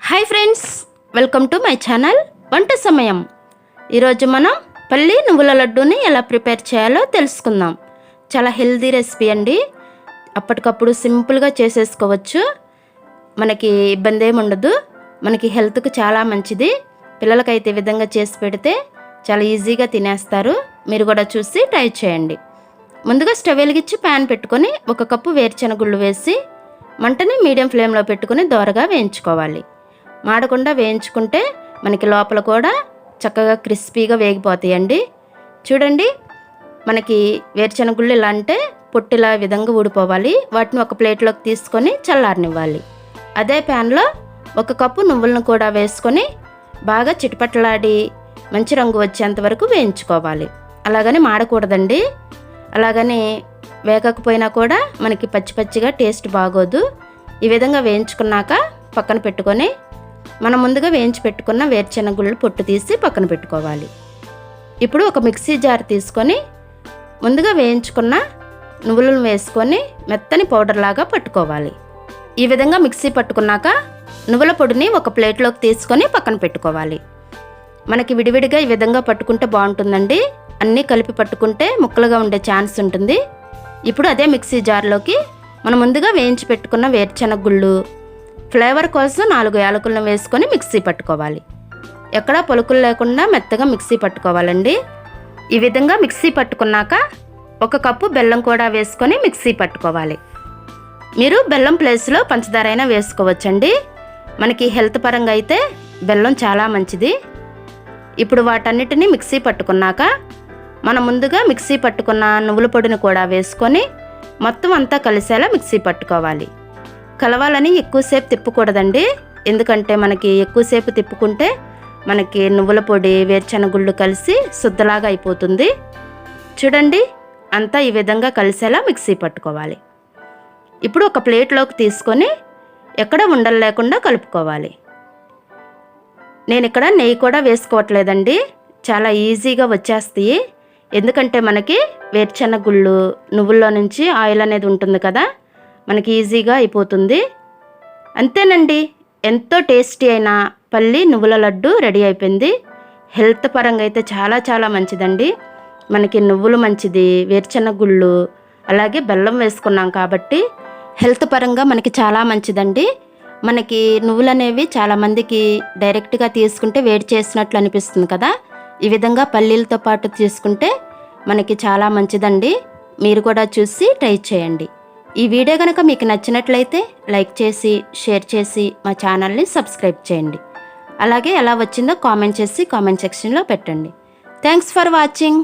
Hi friends, welcome to my channel వంట సమయం. ఈరోజు మనం పల్లి నువ్వుల లడ్డూని ఎలా ప్రిపేర్ చేయాలో తెలుసుకుందాం. చాలా హెల్దీ రెసిపీ అండి. అప్పటికప్పుడు సింపుల్గా చేసేసుకోవచ్చు. మనకి ఇబ్బంది ఏమి ఉండదు. మనకి హెల్త్కి చాలా మంచిది. పిల్లలకైతే ఈ విధంగా చేసి పెడితే చాలా ఈజీగా తినేస్తారు. మీరు కూడా చూసి ట్రై చేయండి. ముందుగా స్టవ్ వెలిగించి ప్యాన్ పెట్టుకొని 1 కప్పు వేరుశనగుళ్ళు వేసి మంటని మీడియం ఫ్లేమ్లో పెట్టుకొని దోరగా వేయించుకోవాలి. మాడకుండా వేయించుకుంటే మనకి లోపల కూడా చక్కగా క్రిస్పీగా వేగిపోతాయండి. చూడండి, మనకి వేరుశనగుళ్ళు ఇలా అంటే పొట్టిలా విధంగా ఊడిపోవాలి. వాటిని ఒక ప్లేట్లోకి తీసుకొని చల్లారనివ్వాలి. అదే ప్యాన్లో 1 కప్పు నువ్వులను కూడా వేసుకొని బాగా చిటపట్లాడి మంచి రంగు వచ్చేంత వరకు వేయించుకోవాలి. అలాగని మాడకూడదండి. అలాగని వేగకపోయినా కూడా మనకి పచ్చి పచ్చిగా టేస్ట్ బాగోదు. ఈ విధంగా వేయించుకున్నాక పక్కన పెట్టుకొని మనం ముందుగా వేయించి పెట్టుకున్న వేరుశనగుళ్ళు పొట్టు తీసి పక్కన పెట్టుకోవాలి. ఇప్పుడు ఒక మిక్సీ జార్ తీసుకొని ముందుగా వేయించుకున్న నువ్వులను వేసుకొని మెత్తని పౌడర్ లాగా పట్టుకోవాలి. ఈ విధంగా మిక్సీ పట్టుకున్నాక నువ్వుల పొడిని ఒక ప్లేట్లోకి తీసుకొని పక్కన పెట్టుకోవాలి. మనకి విడివిడిగా ఈ విధంగా పట్టుకుంటే బాగుంటుందండి. అన్నీ కలిపి పట్టుకుంటే ముక్కలుగా ఉండే ఛాన్స్ ఉంటుంది. ఇప్పుడు అదే మిక్సీ జార్లోకి మనం ముందుగా వేయించి పెట్టుకున్న వేరుశనగుళ్ళు, ఫ్లేవర్ కోసం 4 యాలకులను వేసుకొని మిక్సీ పట్టుకోవాలి. ఎక్కడా పలుకులు లేకుండా మెత్తగా మిక్సీ పట్టుకోవాలండి. ఈ విధంగా మిక్సీ పట్టుకున్నాక 1 కప్పు బెల్లం కూడా వేసుకొని మిక్సీ పట్టుకోవాలి. మీరు బెల్లం ప్లేస్లో పంచదార అయినా వేసుకోవచ్చండి. మనకి హెల్త్ పరంగా అయితే బెల్లం చాలా మంచిది. ఇప్పుడు వాటన్నిటిని మిక్సీ పట్టుకున్నాక మనం ముందుగా మిక్సీ పట్టుకున్న నువ్వుల పొడిని కూడా వేసుకొని మొత్తం అంతా కలిసేలా మిక్సీ పట్టుకోవాలి. కలవాలని ఎక్కువసేపు తిప్పకూడదండి. ఎందుకంటే మనకి ఎక్కువసేపు తిప్పుకుంటే మనకి నువ్వుల పొడి వేరుశనగుళ్ళు కలిసి శుద్ధలాగా అయిపోతుంది. చూడండి, అంతా ఈ విధంగా కలిసేలా మిక్సీ పట్టుకోవాలి. ఇప్పుడు ఒక ప్లేట్లోకి తీసుకొని ఎక్కడ ఉండలు లేకుండా కలుపుకోవాలి. నేను ఇక్కడ నెయ్యి కూడా వేసుకోవట్లేదండి. చాలా ఈజీగా వచ్చేస్తాయి. ఎందుకంటే మనకి వేరుశనగుళ్ళు నువ్వుల్లో నుంచి ఆయిల్ అనేది ఉంటుంది కదా, మనకి ఈజీగా అయిపోతుంది. అంతేనండి, ఎంతో టేస్టీ అయిన పల్లి నువ్వుల లడ్డు రెడీ అయిపోయింది. హెల్త్ పరంగా అయితే చాలా చాలా మంచిదండి. మనకి నువ్వులు మంచిది, వేరుశనగుళ్ళు అలాగే బెల్లం వేసుకున్నాం కాబట్టి హెల్త్ పరంగా మనకి చాలా మంచిదండి. మనకి నువ్వులు అనేవి చాలామందికి డైరెక్ట్గా తీసుకుంటే వేడి చేసినట్లు అనిపిస్తుంది కదా. ఈ విధంగా పల్లీలతో పాటు తీసుకుంటే మనకి చాలా మంచిదండి. మీరు కూడా చూసి ట్రై చేయండి. ఈ వీడియో కనుక మీకు నచ్చినట్లయితే లైక్ చేసి షేర్ చేసి మా ఛానల్ని సబ్స్క్రైబ్ చేయండి. అలాగే ఎలా వచ్చిందో కామెంట్ చేసి కామెంట్ సెక్షన్లో పెట్టండి. Thanks for watching.